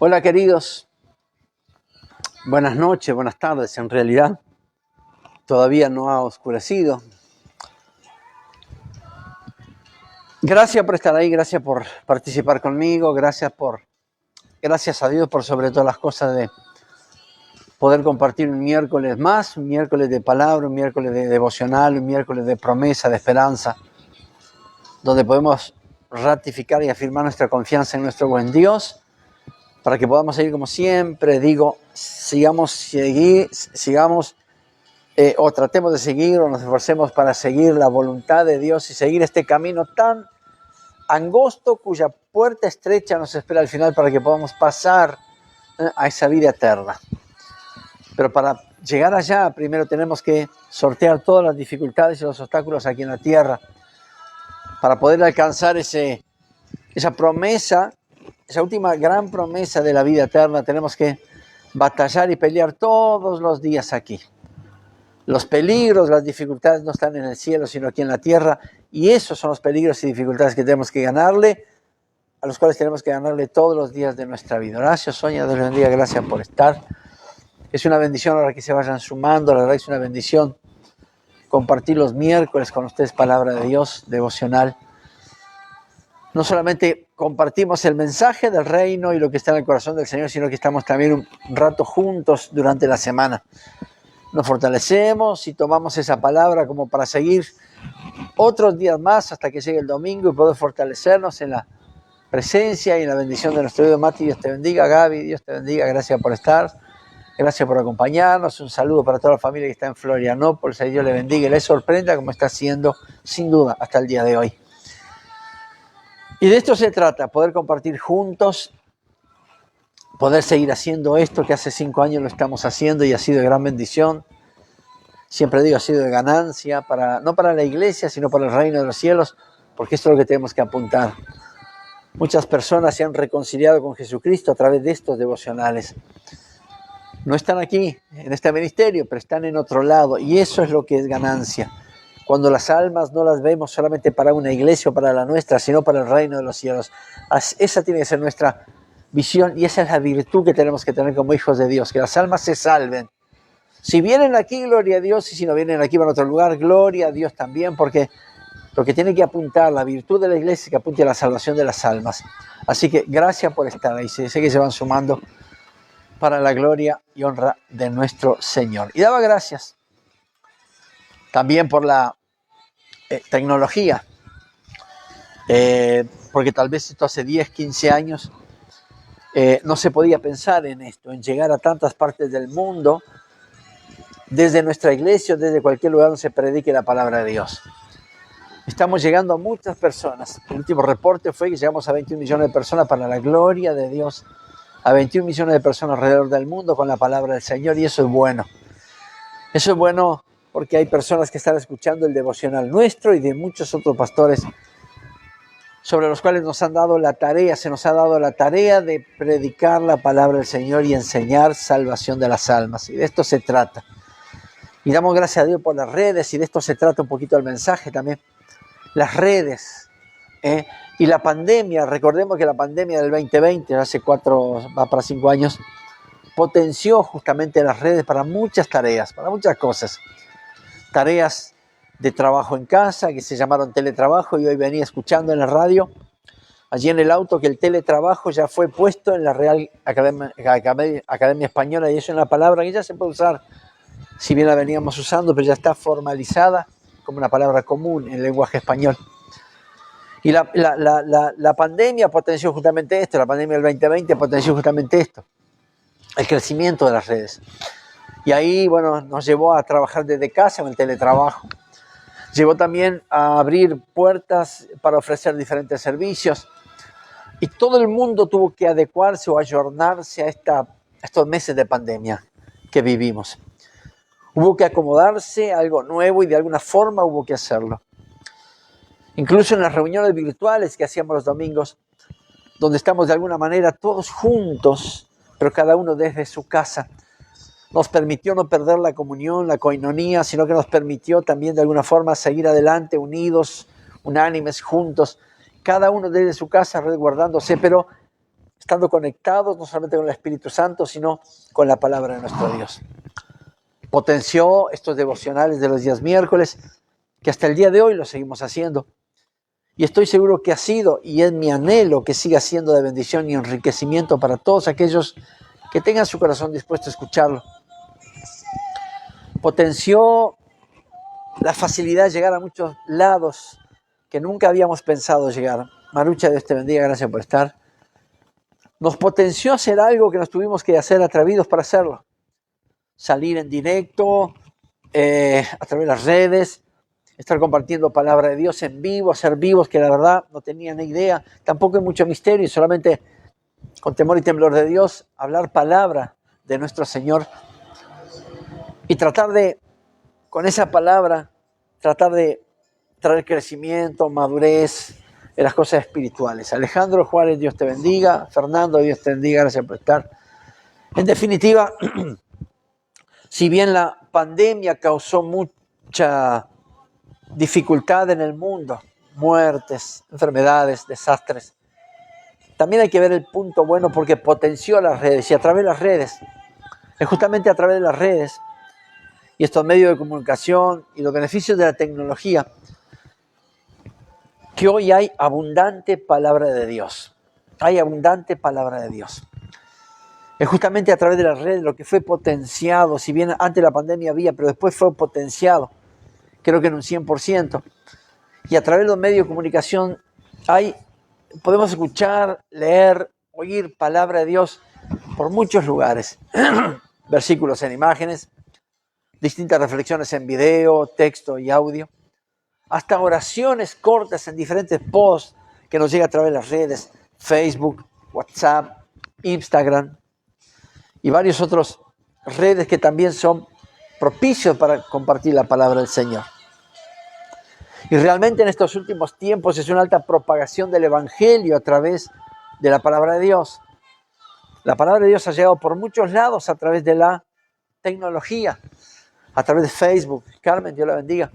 Hola queridos, buenas noches, buenas tardes. En realidad todavía no ha oscurecido. Gracias por estar ahí, gracias por participar conmigo, gracias a Dios por sobre todas las cosas de poder compartir un miércoles más, un miércoles de palabra, un miércoles de devocional, un miércoles de promesa, de esperanza, donde podemos ratificar y afirmar nuestra confianza en nuestro buen Dios, para que podamos seguir como siempre, sigamos o tratemos de seguir o nos esforcemos para seguir la voluntad de Dios y seguir este camino tan angosto cuya puerta estrecha nos espera al final para que podamos pasar a esa vida eterna. Pero para llegar allá primero tenemos que sortear todas las dificultades y los obstáculos aquí en la tierra para poder alcanzar esa promesa. Esa última gran promesa de la vida eterna. Tenemos que batallar y pelear todos los días aquí. Los peligros, las dificultades no están en el cielo, sino aquí en la tierra. Y esos son los peligros y dificultades que tenemos que ganarle, a los cuales tenemos que ganarle todos los días de nuestra vida. Gracias, Sonia, Dios les bendiga, gracias por estar. Es una bendición ahora que se vayan sumando, la verdad es una bendición compartir los miércoles con ustedes palabra de Dios, devocional. No solamente compartimos el mensaje del reino y lo que está en el corazón del Señor, sino que estamos también un rato juntos durante la semana. Nos fortalecemos y tomamos esa palabra como para seguir otros días más hasta que llegue el domingo y poder fortalecernos en la presencia y en la bendición de nuestro Dios. Mati, Dios te bendiga. Gaby, Dios te bendiga. Gracias por estar. Gracias por acompañarnos. Un saludo para toda la familia que está en Florianópolis. Que Dios le bendiga y le sorprenda como está haciendo sin duda hasta el día de hoy. Y de esto se trata, poder compartir juntos, poder seguir haciendo esto que hace 5 años lo estamos haciendo y ha sido de gran bendición. Siempre digo, ha sido de ganancia, no para la iglesia, sino para el reino de los cielos, porque esto es lo que tenemos que apuntar. Muchas personas se han reconciliado con Jesucristo a través de estos devocionales. No están aquí, en este ministerio, pero están en otro lado, y eso es lo que es ganancia. Cuando las almas no las vemos solamente para una iglesia o para la nuestra, sino para el reino de los cielos. Esa tiene que ser nuestra visión y esa es la virtud que tenemos que tener como hijos de Dios, que las almas se salven. Si vienen aquí, gloria a Dios, y si no vienen aquí van a otro lugar, gloria a Dios también, porque lo que tiene que apuntar, la virtud de la iglesia, es que apunte a la salvación de las almas. Así que gracias por estar ahí, sé que se van sumando para la gloria y honra de nuestro Señor. Y daba gracias también por la tecnología, porque tal vez esto hace 10, 15 años no se podía pensar en esto, en llegar a tantas partes del mundo, desde nuestra iglesia, desde cualquier lugar donde se predique la palabra de Dios. Estamos llegando a muchas personas. El último reporte fue que llegamos a 21 millones de personas para la gloria de Dios, a 21 millones de personas alrededor del mundo con la palabra del Señor, y eso es bueno. Eso es bueno porque hay personas que están escuchando el devocional nuestro y de muchos otros pastores sobre los cuales se nos ha dado la tarea de predicar la palabra del Señor y enseñar salvación de las almas. Y de esto se trata. Y damos gracias a Dios por las redes, y de esto se trata un poquito el mensaje también. Las redes y la pandemia. Recordemos que la pandemia del 2020, hace va para 5 años, potenció justamente las redes para muchas tareas, para muchas cosas. Tareas de trabajo en casa, que se llamaron teletrabajo, y hoy venía escuchando en la radio, allí en el auto, que el teletrabajo ya fue puesto en la Real Academia Española, y eso es una palabra que ya se puede usar, si bien la veníamos usando, pero ya está formalizada como una palabra común en el lenguaje español. Y la pandemia potenció justamente esto, la pandemia del 2020 potenció justamente esto, el crecimiento de las redes. Y ahí, bueno, nos llevó a trabajar desde casa en el teletrabajo. Llevó también a abrir puertas para ofrecer diferentes servicios. Y todo el mundo tuvo que adecuarse o ayornarse a estos meses de pandemia que vivimos. Hubo que acomodarse a algo nuevo y de alguna forma hubo que hacerlo. Incluso en las reuniones virtuales que hacíamos los domingos, donde estamos de alguna manera todos juntos, pero cada uno desde su casa, nos permitió no perder la comunión, la coinonía, sino que nos permitió también de alguna forma seguir adelante, unidos, unánimes, juntos, cada uno desde su casa resguardándose, pero estando conectados no solamente con el Espíritu Santo, sino con la palabra de nuestro Dios. Potenció estos devocionales de los días miércoles, que hasta el día de hoy lo seguimos haciendo. Y estoy seguro que ha sido, y es mi anhelo, que siga siendo de bendición y enriquecimiento para todos aquellos que tengan su corazón dispuesto a escucharlo. Potenció la facilidad de llegar a muchos lados que nunca habíamos pensado llegar. Marucha, Dios te bendiga, gracias por estar. Nos potenció a hacer algo que nos tuvimos que hacer atrevidos para hacerlo. Salir en directo, a través de las redes, estar compartiendo palabra de Dios en vivo, ser vivos, que la verdad no tenía ni idea. Tampoco hay mucho misterio, solamente con temor y temblor de Dios, hablar palabra de nuestro Señor y tratar de, con esa palabra, tratar de traer crecimiento, madurez en las cosas espirituales. Alejandro Juárez, Dios te bendiga. Fernando, Dios te bendiga, gracias por estar. En definitiva, si bien la pandemia causó mucha dificultad en el mundo, muertes, enfermedades, desastres, también hay que ver el punto bueno porque potenció las redes, y a través de las redes, es justamente a través de las redes y estos medios de comunicación y los beneficios de la tecnología que hoy hay abundante palabra de Dios. Hay abundante palabra de Dios. Es justamente a través de las redes lo que fue potenciado, si bien antes de la pandemia había, pero después fue potenciado, creo que en un 100%. Y a través de los medios de comunicación podemos escuchar, leer, oír palabra de Dios por muchos lugares. Versículos en imágenes, distintas reflexiones en video, texto y audio, hasta oraciones cortas en diferentes posts que nos llegan a través de las redes, Facebook, WhatsApp, Instagram y varios otros redes que también son propicios para compartir la palabra del Señor. Y realmente en estos últimos tiempos es una alta propagación del Evangelio a través de la palabra de Dios. La palabra de Dios ha llegado por muchos lados a través de la tecnología, a través de Facebook. Carmen, Dios la bendiga.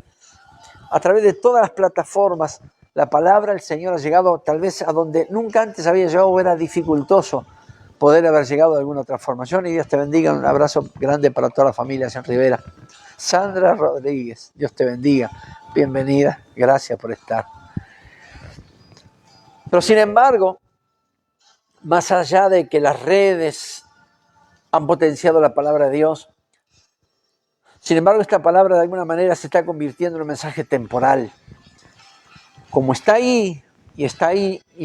A través de todas las plataformas, la palabra del Señor ha llegado tal vez a donde nunca antes había llegado o era dificultoso poder haber llegado de alguna otra formación. Y Dios te bendiga. Un abrazo grande para toda la familia en Rivera. Sandra Rodríguez, Dios te bendiga. Bienvenida, gracias por estar. Pero sin embargo, más allá de que las redes han potenciado la palabra de Dios, sin embargo esta palabra de alguna manera se está convirtiendo en un mensaje temporal. Como está ahí y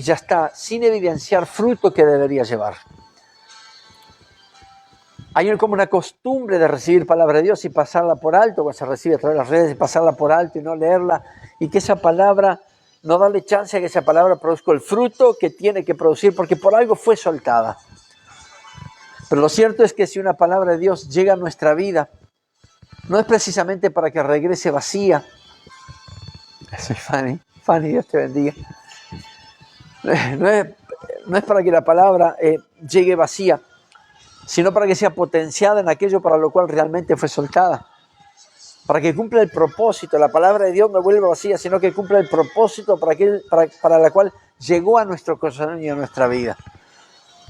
ya está, sin evidenciar fruto que debería llevar. Hay como una costumbre de recibir palabra de Dios y pasarla por alto, cuando se recibe a través de las redes, y pasarla por alto y no leerla, y que esa palabra, no darle chance a que esa palabra produzca el fruto que tiene que producir, porque por algo fue soltada. Pero lo cierto es que si una palabra de Dios llega a nuestra vida, no es precisamente para que regrese vacía. Soy Fanny, Dios te bendiga. No es para que la palabra llegue vacía, sino para que sea potenciada en aquello para lo cual realmente fue soltada. Para que cumpla el propósito. La palabra de Dios no vuelve vacía, sino que cumpla el propósito para la cual llegó a nuestro corazón y a nuestra vida.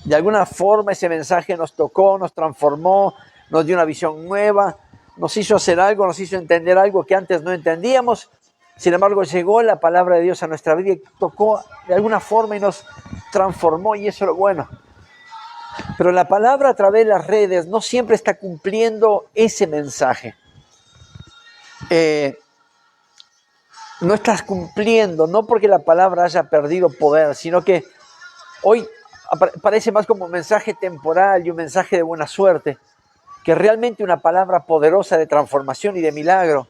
De alguna forma ese mensaje nos tocó, nos transformó, nos dio una visión nueva, nos hizo hacer algo, nos hizo entender algo que antes no entendíamos. Sin embargo, llegó la palabra de Dios a nuestra vida y tocó de alguna forma y nos transformó, y eso es lo bueno. Pero la palabra a través de las redes no siempre está cumpliendo ese mensaje. No estás cumpliendo, no porque la palabra haya perdido poder, sino que hoy parece más como un mensaje temporal y un mensaje de buena suerte, que realmente una palabra poderosa de transformación y de milagro,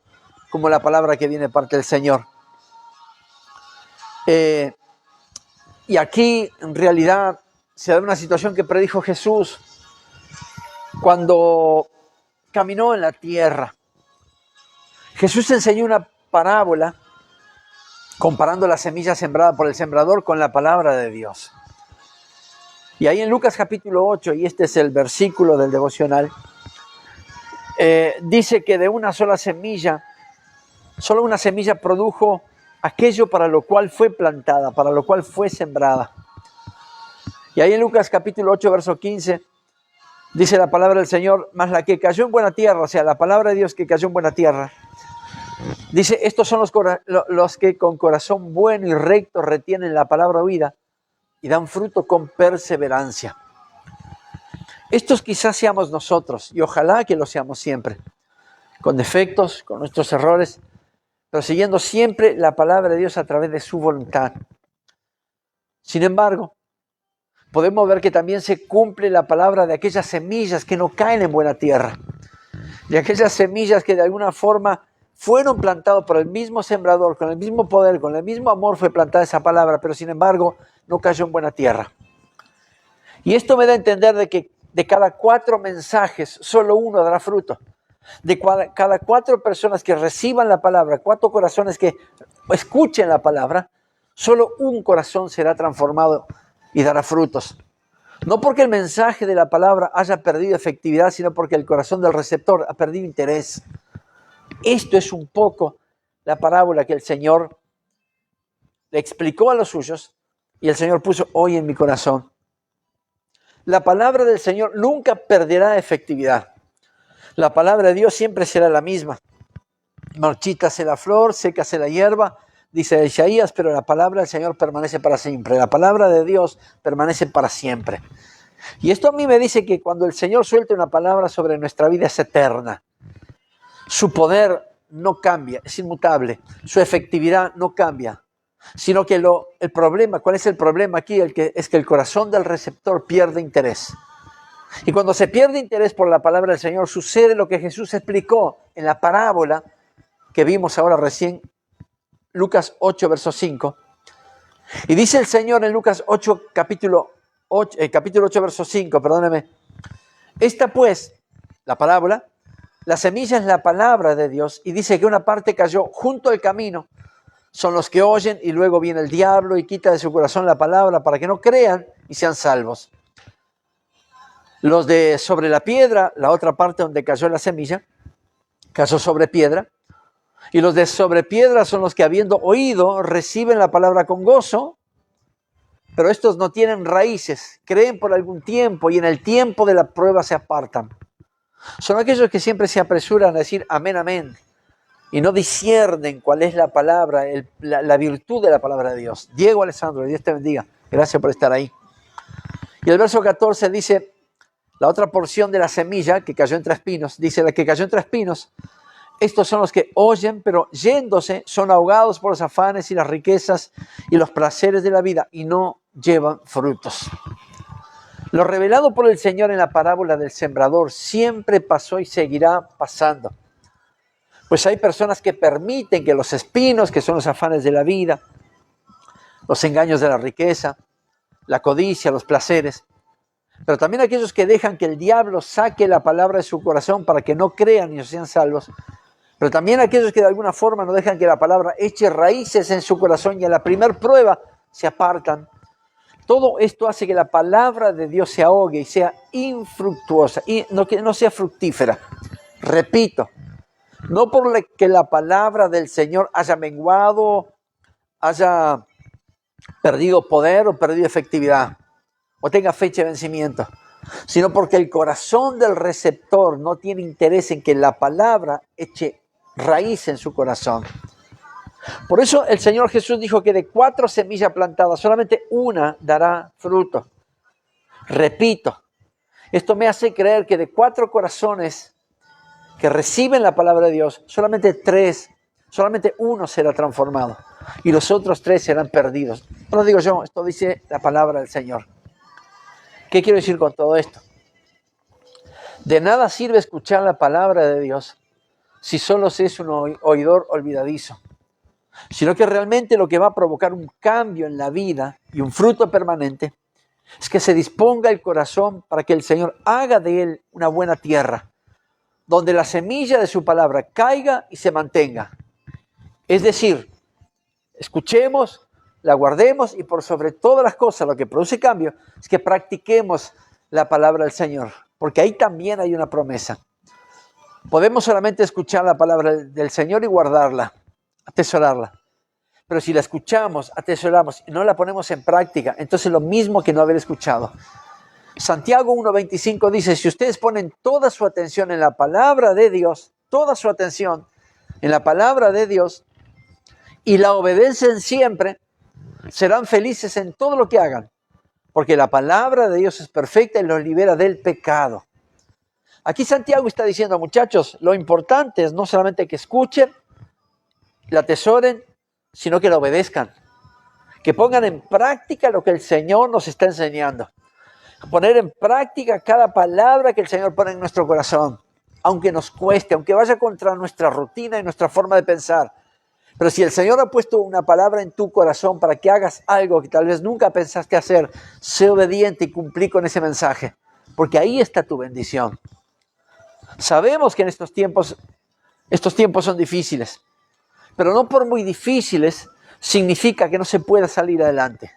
como la palabra que viene de parte del Señor. Y aquí, en realidad, se da una situación que predijo Jesús cuando caminó en la tierra. Jesús enseñó una parábola comparando la semilla sembrada por el sembrador con la palabra de Dios. Y ahí en Lucas capítulo 8, y este es el versículo del devocional, dice que de una sola semilla, solo una semilla produjo aquello para lo cual fue plantada, para lo cual fue sembrada. Y ahí en Lucas capítulo 8, verso 15, dice la palabra del Señor, mas la que cayó en buena tierra, o sea, la palabra de Dios que cayó en buena tierra, dice, estos son los que con corazón bueno y recto retienen la palabra oída y dan fruto con perseverancia. Estos quizás seamos nosotros, y ojalá que lo seamos siempre, con defectos, con nuestros errores, pero siguiendo siempre la palabra de Dios a través de su voluntad. Sin embargo, podemos ver que también se cumple la palabra de aquellas semillas que no caen en buena tierra, de aquellas semillas que de alguna forma fueron plantadas por el mismo sembrador, con el mismo poder, con el mismo amor fue plantada esa palabra, pero sin embargo no cayó en buena tierra. Y esto me da a entender de que de cada 4 mensajes, solo uno dará fruto. De cada 4 personas que reciban la palabra, 4 corazones que escuchen la palabra, solo un corazón será transformado y dará frutos. No porque el mensaje de la palabra haya perdido efectividad, sino porque el corazón del receptor ha perdido interés. Esto es un poco la parábola que el Señor le explicó a los suyos y el Señor puso hoy en mi corazón. La palabra del Señor nunca perderá efectividad. La palabra de Dios siempre será la misma. Marchítase la flor, sécase la hierba, dice Isaías, pero la palabra del Señor permanece para siempre. La palabra de Dios permanece para siempre. Y esto a mí me dice que cuando el Señor suelte una palabra sobre nuestra vida es eterna. Su poder no cambia, es inmutable. Su efectividad no cambia. Sino que el problema, ¿cuál es el problema aquí? Es que el corazón del receptor pierde interés. Y cuando se pierde interés por la palabra del Señor, sucede lo que Jesús explicó en la parábola que vimos ahora recién, Lucas 8, verso 5. Y dice el Señor en Lucas 8, capítulo 8, verso 5, perdóneme. Esta pues, la parábola, la semilla es la palabra de Dios y dice que una parte cayó junto al camino. Son los que oyen y luego viene el diablo y quita de su corazón la palabra para que no crean y sean salvos. Los de sobre la piedra, la otra parte donde cayó la semilla, cayó sobre piedra. Y los de sobre piedra son los que habiendo oído reciben la palabra con gozo, pero estos no tienen raíces, creen por algún tiempo y en el tiempo de la prueba se apartan. Son aquellos que siempre se apresuran a decir amén, amén, y no disciernen cuál es la palabra, la virtud de la palabra de Dios. Diego Alessandro, Dios te bendiga, gracias por estar ahí. Y el verso 14 dice, la otra porción de la semilla que cayó entre espinos, dice la que cayó entre espinos, estos son los que oyen, pero yéndose son ahogados por los afanes y las riquezas y los placeres de la vida y no llevan frutos. Lo revelado por el Señor en la parábola del sembrador siempre pasó y seguirá pasando. Pues hay personas que permiten que los espinos, que son los afanes de la vida, los engaños de la riqueza, la codicia, los placeres, pero también aquellos que dejan que el diablo saque la palabra de su corazón para que no crean y sean salvos, pero también aquellos que de alguna forma no dejan que la palabra eche raíces en su corazón y en la primer prueba se apartan. Todo esto hace que la palabra de Dios se ahogue y sea infructuosa y que no sea fructífera. Repito, no por que la palabra del Señor haya menguado, haya perdido poder o perdido efectividad o tenga fecha de vencimiento, sino porque el corazón del receptor no tiene interés en que la palabra eche raíz en su corazón. Por eso el Señor Jesús dijo que de 4 semillas plantadas, solamente una dará fruto. Repito, esto me hace creer que de 4 corazones que reciben la palabra de Dios, solamente 1 será transformado y los otros 3 serán perdidos. No lo digo yo, esto dice la palabra del Señor. ¿Qué quiero decir con todo esto? De nada sirve escuchar la palabra de Dios si solo se es un oidor olvidadizo, sino que realmente lo que va a provocar un cambio en la vida y un fruto permanente es que se disponga el corazón para que el Señor haga de él una buena tierra, donde la semilla de su palabra caiga y se mantenga. Es decir, escuchemos, la guardemos y por sobre todas las cosas lo que produce cambio es que practiquemos la palabra del Señor, porque ahí también hay una promesa. Podemos solamente escuchar la palabra del Señor y guardarla, atesorarla. Pero si la escuchamos, atesoramos y no la ponemos en práctica, entonces lo mismo que no haber escuchado. Santiago 1:25 dice, si ustedes ponen toda su atención en la palabra de Dios, toda su atención en la palabra de Dios y la obedecen siempre, serán felices en todo lo que hagan, porque la palabra de Dios es perfecta y los libera del pecado. Aquí Santiago está diciendo, muchachos, lo importante es no solamente que escuchen, la atesoren, sino que la obedezcan, que pongan en práctica lo que el Señor nos está enseñando. Poner en práctica cada palabra que el Señor pone en nuestro corazón, aunque nos cueste, aunque vaya contra nuestra rutina y nuestra forma de pensar. Pero si el Señor ha puesto una palabra en tu corazón para que hagas algo que tal vez nunca pensaste hacer, sé obediente y cumplí con ese mensaje, porque ahí está tu bendición. Sabemos que en estos tiempos son difíciles, pero no por muy difíciles significa que no se pueda salir adelante.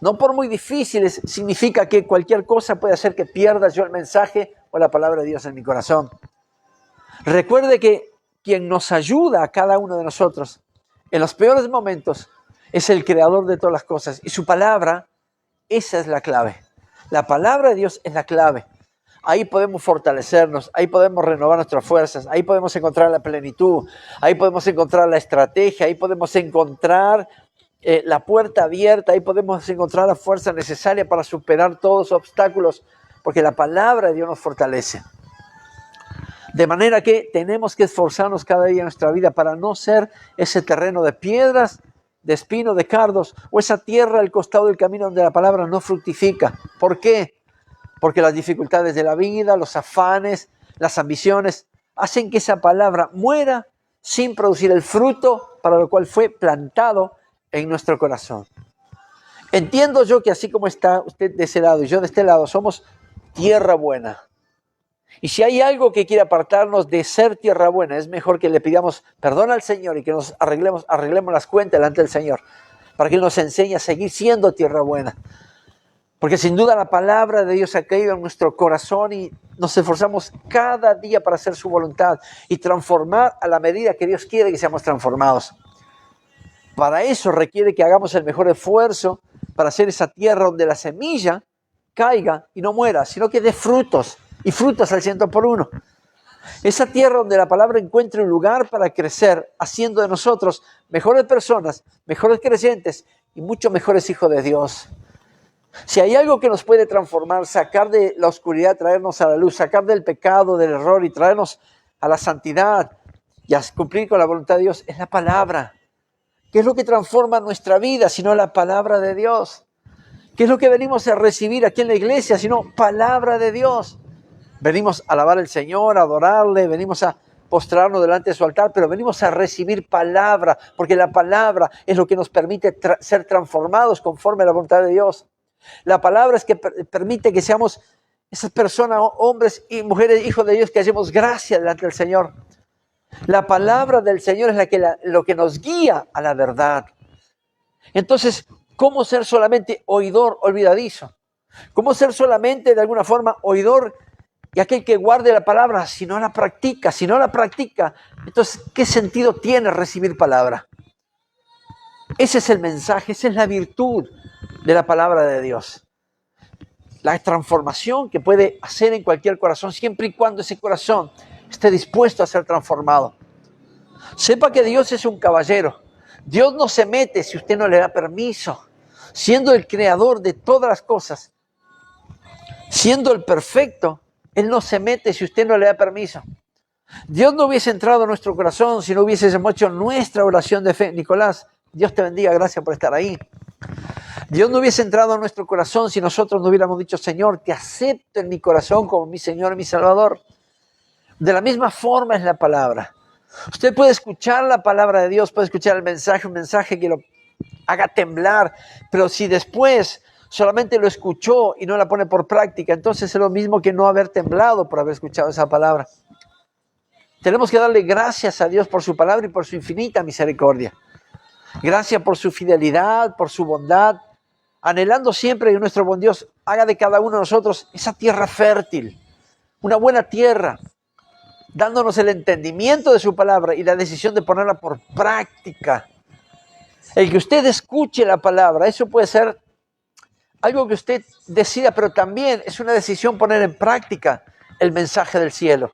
No por muy difíciles significa que cualquier cosa puede hacer que pierda yo el mensaje o la palabra de Dios en mi corazón. Recuerde que quien nos ayuda a cada uno de nosotros en los peores momentos es el creador de todas las cosas. Y su palabra, esa es la clave. La palabra de Dios es la clave. Ahí podemos fortalecernos, ahí podemos renovar nuestras fuerzas, ahí podemos encontrar la plenitud, ahí podemos encontrar la estrategia, ahí podemos encontrar la puerta abierta, ahí podemos encontrar la fuerza necesaria para superar todos los obstáculos, porque la palabra de Dios nos fortalece. De manera que tenemos que esforzarnos cada día en nuestra vida para no ser ese terreno de piedras, de espino, de cardos, o esa tierra al costado del camino donde la palabra no fructifica. ¿Por qué? Porque las dificultades de la vida, los afanes, las ambiciones, hacen que esa palabra muera sin producir el fruto para lo cual fue plantado en nuestro corazón. Entiendo yo que así como está usted de ese lado y yo de este lado, somos tierra buena. Y si hay algo que quiere apartarnos de ser tierra buena, es mejor que le pidamos perdón al Señor y que nos arreglemos las cuentas delante del Señor, para que Él nos enseñe a seguir siendo tierra buena. Porque sin duda la palabra de Dios ha caído en nuestro corazón y nos esforzamos cada día para hacer su voluntad y transformar a la medida que Dios quiere que seamos transformados. Para eso requiere que hagamos el mejor esfuerzo para hacer esa tierra donde la semilla caiga y no muera, sino que dé frutos, y frutos al 100%. Esa tierra donde la palabra encuentre un lugar para crecer, haciendo de nosotros mejores personas, mejores creyentes y mucho mejores hijos de Dios. Si hay algo que nos puede transformar, sacar de la oscuridad, traernos a la luz, sacar del pecado, del error y traernos a la santidad y a cumplir con la voluntad de Dios, es la palabra. ¿Qué es lo que transforma nuestra vida sino la palabra de Dios? ¿Qué es lo que venimos a recibir aquí en la iglesia sino palabra de Dios? Venimos a alabar al Señor, a adorarle, venimos a postrarnos delante de su altar, pero venimos a recibir palabra, porque la palabra es lo que nos permite ser transformados conforme a la voluntad de Dios. La palabra es que permite que seamos esas personas, hombres y mujeres, hijos de Dios, que hacemos gracia delante del Señor. La palabra del Señor es lo que nos guía a la verdad. Entonces, ¿cómo ser solamente oidor olvidadizo? ¿Cómo ser solamente de alguna forma oidor y aquel que guarde la palabra si no la practica? Si no la practica, entonces, ¿qué sentido tiene recibir palabra? Ese es el mensaje, esa es la virtud de la palabra de Dios. La transformación que puede hacer en cualquier corazón, siempre y cuando ese corazón esté dispuesto a ser transformado. Sepa que Dios es un caballero. Dios no se mete si usted no le da permiso. Siendo el creador de todas las cosas, siendo el perfecto, Él no se mete si usted no le da permiso. Dios no hubiese entrado a nuestro corazón si no hubiésemos hecho nuestra oración de fe. Nicolás, Dios te bendiga, gracias por estar ahí. Dios no hubiese entrado a nuestro corazón si nosotros no hubiéramos dicho, Señor, te acepto en mi corazón como mi Señor y mi Salvador. De la misma forma es la palabra. Usted puede escuchar la palabra de Dios, puede escuchar el mensaje, un mensaje que lo haga temblar, pero si después solamente lo escuchó y no la pone por práctica, entonces es lo mismo que no haber temblado por haber escuchado esa palabra. Tenemos que darle gracias a Dios por su palabra y por su infinita misericordia. Gracias por su fidelidad, por su bondad, anhelando siempre que nuestro buen Dios haga de cada uno de nosotros esa tierra fértil, una buena tierra, dándonos el entendimiento de su palabra y la decisión de ponerla por práctica. El que usted escuche la palabra, eso puede ser algo que usted decida, pero también es una decisión poner en práctica el mensaje del cielo.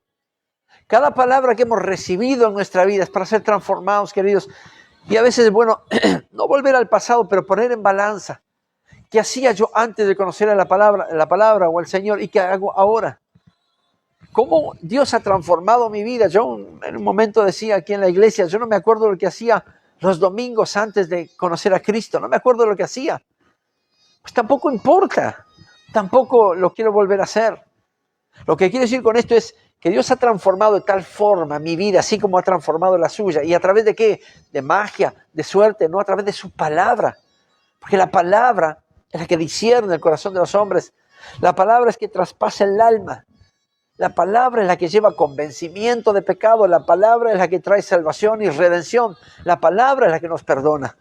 Cada palabra que hemos recibido en nuestra vida es para ser transformados, queridos. Y a veces es bueno no volver al pasado, pero poner en balanza. ¿Qué hacía yo antes de conocer la palabra o el Señor? ¿Y qué hago ahora? ¿Cómo Dios ha transformado mi vida? Yo en un momento decía aquí en la iglesia, yo no me acuerdo de lo que hacía los domingos antes de conocer a Cristo. No me acuerdo de lo que hacía. Pues tampoco importa. Tampoco lo quiero volver a hacer. Lo que quiero decir con esto es que Dios ha transformado de tal forma mi vida, así como ha transformado la suya. ¿Y a través de qué? De magia, de suerte, no, a través de su palabra. Porque la palabra es la que discierne el corazón de los hombres. La palabra es que traspasa el alma. La palabra es la que lleva convencimiento de pecado. La palabra es la que trae salvación y redención. La palabra es la que nos perdona.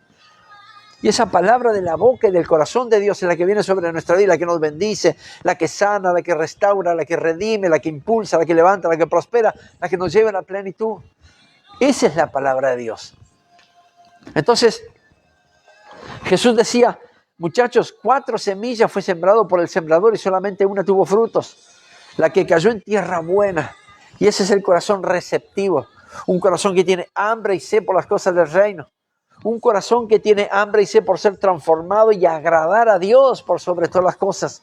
Y esa palabra de la boca y del corazón de Dios es la que viene sobre nuestra vida, la que nos bendice, la que sana, la que restaura, la que redime, la que impulsa, la que levanta, la que prospera, la que nos lleva a la plenitud. Esa es la palabra de Dios. Entonces, Jesús decía, muchachos, 4 semillas fue sembrado por el sembrador y solamente una tuvo frutos. La que cayó en tierra buena. Y ese es el corazón receptivo. Un corazón que tiene hambre y sed por las cosas del reino. Un corazón que tiene hambre y sed por ser transformado y agradar a Dios por sobre todas las cosas.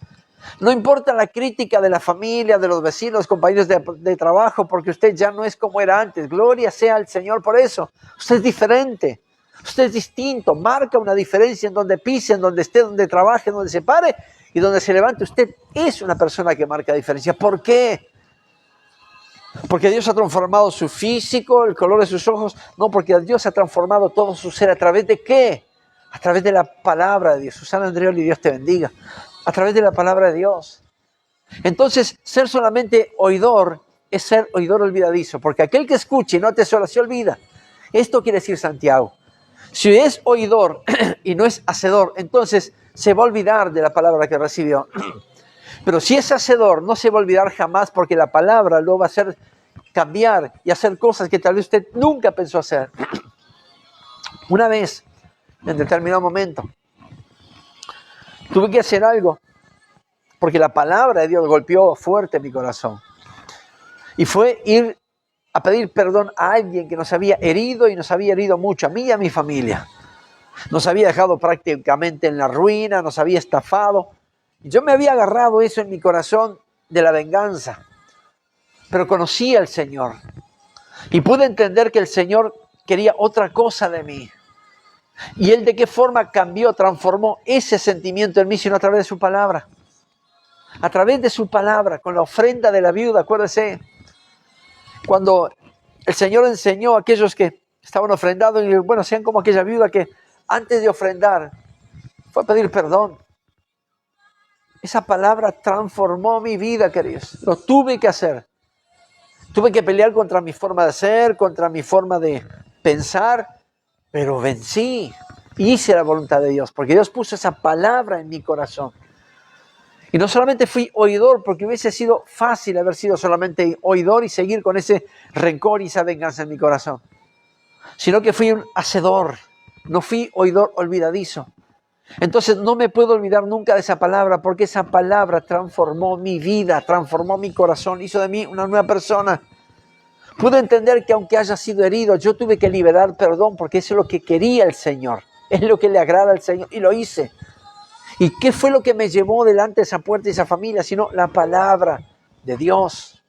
No importa la crítica de la familia, de los vecinos, compañeros de trabajo, porque usted ya no es como era antes. Gloria sea al Señor por eso. Usted es diferente. Usted es distinto. Marca una diferencia en donde pise, en donde esté, donde trabaje, en donde se pare y donde se levante. Usted es una persona que marca diferencia. ¿Por qué? Porque Dios ha transformado su físico, el color de sus ojos. No, porque Dios ha transformado todo su ser. ¿A través de qué? A través de la palabra de Dios. Susana Andreoli, Dios te bendiga. A través de la palabra de Dios. Entonces, ser solamente oidor es ser oidor olvidadizo. Porque aquel que escuche y no atesora se olvida. Esto quiere decir Santiago. Si es oidor y no es hacedor, entonces se va a olvidar de la palabra que recibió. Pero si es hacedor, no se va a olvidar jamás, porque la palabra lo va a hacer cambiar y hacer cosas que tal vez usted nunca pensó hacer. Una vez, en determinado momento, tuve que hacer algo, porque la palabra de Dios golpeó fuerte mi corazón. Y fue ir a pedir perdón a alguien que nos había herido y nos había herido mucho, a mí y a mi familia. Nos había dejado prácticamente en la ruina, nos había estafado. Yo me había agarrado eso en mi corazón de la venganza, pero conocí al Señor y pude entender que el Señor quería otra cosa de mí. Y Él de qué forma cambió, transformó ese sentimiento en mí, sino a través de su palabra. A través de su palabra, con la ofrenda de la viuda, acuérdese, cuando el Señor enseñó a aquellos que estaban ofrendados, y bueno, sean como aquella viuda que antes de ofrendar fue a pedir perdón. Esa palabra transformó mi vida, queridos. Lo tuve que hacer. Tuve que pelear contra mi forma de ser, contra mi forma de pensar, pero vencí. Hice la voluntad de Dios, porque Dios puso esa palabra en mi corazón. Y no solamente fui oidor, porque hubiese sido fácil haber sido solamente oidor y seguir con ese rencor y esa venganza en mi corazón, sino que fui un hacedor, no fui oidor olvidadizo. Entonces no me puedo olvidar nunca de esa palabra, porque esa palabra transformó mi vida, transformó mi corazón, hizo de mí una nueva persona. Pude entender que aunque haya sido herido, yo tuve que liberar perdón, porque eso es lo que quería el Señor, es lo que le agrada al Señor, y lo hice. ¿Y qué fue lo que me llevó delante de esa puerta y esa familia? Sino la palabra de Dios.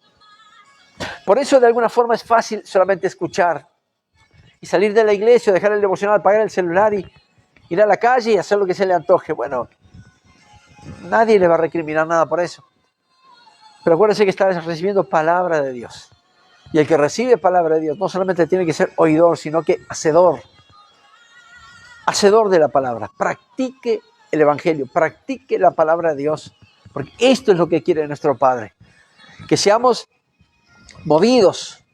Por eso de alguna forma es fácil solamente escuchar y salir de la iglesia, dejar el devocional, apagar el celular y ir a la calle y hacer lo que se le antoje. Bueno, nadie le va a recriminar nada por eso. Pero acuérdense que está recibiendo palabra de Dios. Y el que recibe palabra de Dios no solamente tiene que ser oidor, sino que hacedor. Hacedor de la palabra. Practique el evangelio, practique la palabra de Dios. Porque esto es lo que quiere nuestro Padre. Que seamos movidos.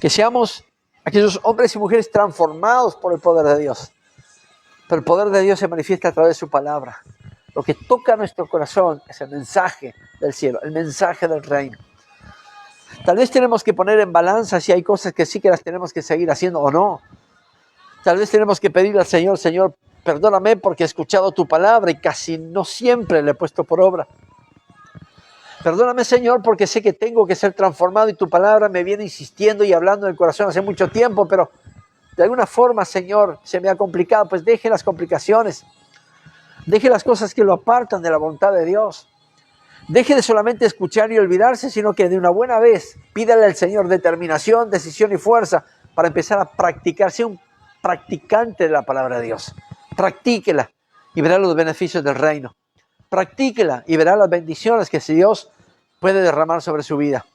Que seamos aquellos hombres y mujeres transformados por el poder de Dios. Pero el poder de Dios se manifiesta a través de su palabra. Lo que toca nuestro corazón es el mensaje del cielo, el mensaje del reino. Tal vez tenemos que poner en balanza si hay cosas que sí que las tenemos que seguir haciendo o no. Tal vez tenemos que pedirle al Señor, Señor, perdóname porque he escuchado tu palabra y casi no siempre la he puesto por obra. Perdóname, Señor, porque sé que tengo que ser transformado y tu palabra me viene insistiendo y hablando en el corazón hace mucho tiempo, pero de alguna forma, Señor, se me ha complicado. Pues deje las complicaciones, deje las cosas que lo apartan de la voluntad de Dios. Deje de solamente escuchar y olvidarse, sino que de una buena vez pídale al Señor determinación, decisión y fuerza para empezar a practicar. Sea un practicante de la palabra de Dios. Practíquela y verá los beneficios del reino. Practíquela y verá las bendiciones que Dios puede derramar sobre su vida.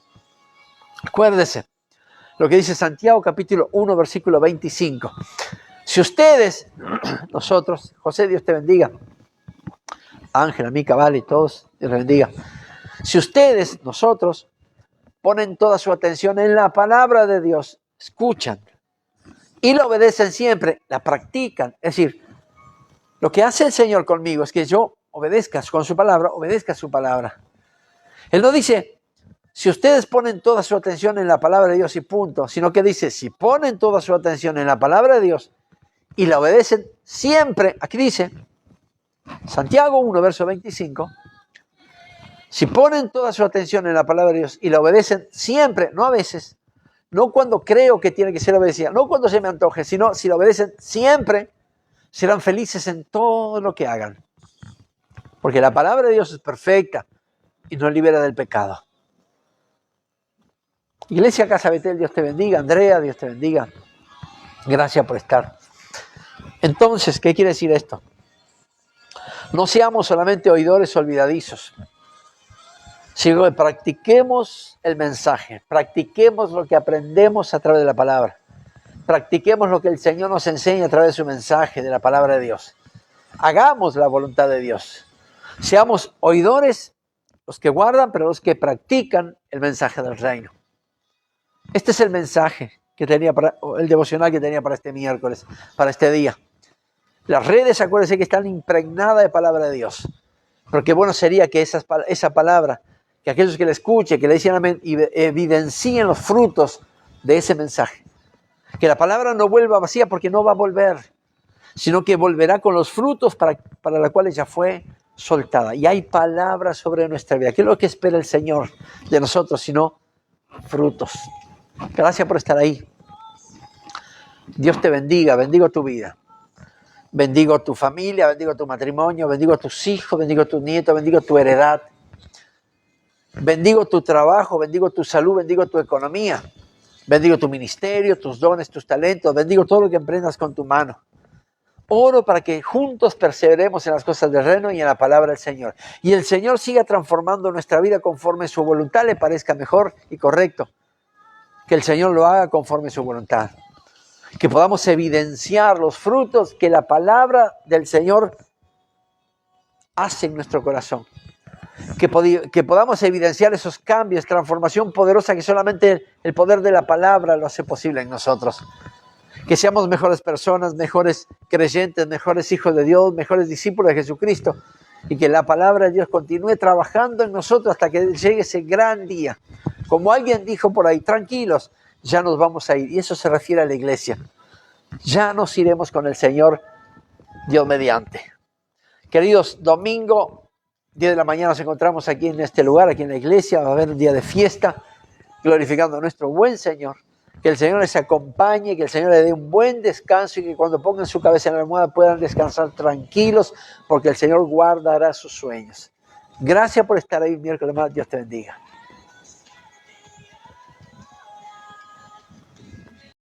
Acuérdese lo que dice Santiago capítulo 1 versículo 25. Si ustedes, nosotros, José, Dios te bendiga, Ángela, Mica, Vale, todos, Dios les bendiga. Si ustedes, nosotros, ponen toda su atención en la palabra de Dios, escuchan y la obedecen siempre, la practican. Es decir, lo que hace el Señor conmigo es que yo obedezca con su palabra, obedezca su palabra. Él no dice, si ustedes ponen toda su atención en la palabra de Dios y punto, sino que dice, si ponen toda su atención en la palabra de Dios y la obedecen siempre, aquí dice, Santiago 1, verso 25, si ponen toda su atención en la palabra de Dios y la obedecen siempre, no a veces, no cuando creo que tiene que ser obedecida, no cuando se me antoje, sino si la obedecen siempre, serán felices en todo lo que hagan. Porque la palabra de Dios es perfecta y nos libera del pecado. Iglesia Casa Betel, Dios te bendiga. Andrea, Dios te bendiga. Gracias por estar. Entonces, ¿qué quiere decir esto? No seamos solamente oidores olvidadizos, sino que practiquemos el mensaje, practiquemos lo que aprendemos a través de la palabra, practiquemos lo que el Señor nos enseña a través de su mensaje, de la palabra de Dios. Hagamos la voluntad de Dios. Seamos oidores, los que guardan, pero los que practican el mensaje del reino. Este es el mensaje que tenía el devocional que tenía para este miércoles, para este día. Las redes, acuérdense que están impregnadas de palabra de Dios. Pero qué bueno sería que esa palabra, que aquellos que la escuchen, que le dicen amén, evidencien los frutos de ese mensaje. Que la palabra no vuelva vacía, porque no va a volver, sino que volverá con los frutos para la cual ella fue soltada. Y hay palabras sobre nuestra vida. ¿Qué es lo que espera el Señor de nosotros, sino frutos? Gracias por estar ahí. Dios te bendiga, bendigo tu vida. Bendigo tu familia, bendigo tu matrimonio, bendigo tus hijos, bendigo tus nietos, bendigo tu heredad. Bendigo tu trabajo, bendigo tu salud, bendigo tu economía. Bendigo tu ministerio, tus dones, tus talentos. Bendigo todo lo que emprendas con tu mano. Oro para que juntos perseveremos en las cosas del reino y en la palabra del Señor. Y el Señor siga transformando nuestra vida conforme su voluntad le parezca mejor y correcto. Que el Señor lo haga conforme su voluntad. Que podamos evidenciar los frutos que la palabra del Señor hace en nuestro corazón. Que podamos evidenciar esos cambios, transformación poderosa que solamente el poder de la palabra lo hace posible en nosotros. Que seamos mejores personas, mejores creyentes, mejores hijos de Dios, mejores discípulos de Jesucristo. Y que la palabra de Dios continúe trabajando en nosotros hasta que llegue ese gran día. Como alguien dijo por ahí, tranquilos, ya nos vamos a ir. Y eso se refiere a la iglesia. Ya nos iremos con el Señor, Dios mediante. Queridos, domingo, 10 de la mañana nos encontramos aquí en este lugar, aquí en la iglesia. Va a haber un día de fiesta, glorificando a nuestro buen Señor. Que el Señor les acompañe, que el Señor les dé un buen descanso y que cuando pongan su cabeza en la almohada puedan descansar tranquilos, porque el Señor guardará sus sueños. Gracias por estar ahí miércoles más. Dios te bendiga.